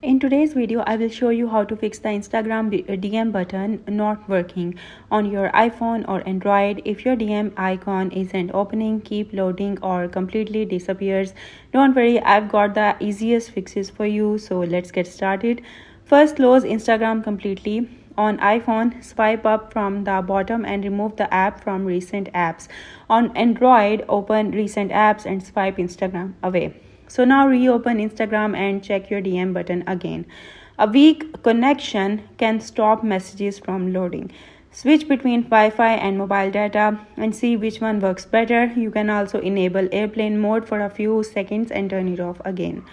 In today's video, I will show you how to fix the Instagram DM button not working on your iPhone or Android. If your DM icon isn't opening, keep loading, or completely disappears, don't worry, I've got the easiest fixes for you. So let's get started. First, close Instagram completely. On iPhone, swipe up from the bottom and remove the app from recent apps. On Android, open recent apps and swipe Instagram away. So now reopen Instagram and check your DM button again. A weak connection can stop messages from loading. Switch between Wi-Fi and mobile data and see which one works better. You can also enable airplane mode for a few seconds and turn it off again.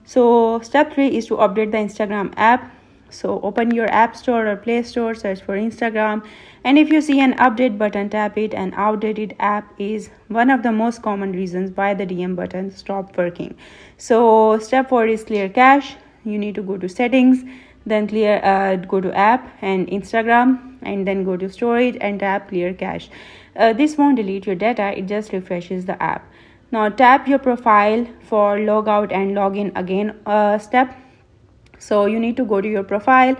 So step 3 is to update the Instagram app. So open your app store or play store, search for Instagram, and if you see an update button, tap it. An outdated app is one of the most common reasons why the DM button stopped working. So step 4 is clear cache. You need to go to settings, then go to app and Instagram, and then go to storage and tap clear cache. This won't delete your data, it just refreshes the app. Now tap your profile for log out and log in again step. So you need to go to your profile,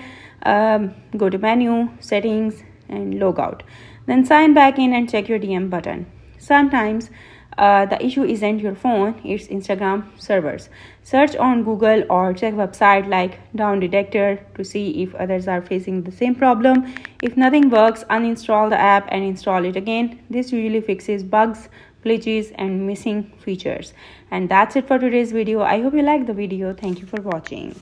go to menu, settings, and log out. Then sign back in and check your DM button. Sometimes the issue isn't your phone, it's Instagram servers. Search on Google or check website like Down Detector to see if others are facing the same problem. If nothing works, uninstall the app and install it again. This usually fixes bugs, glitches, and missing features. And that's it for today's video. I hope you liked the video. Thank you for watching.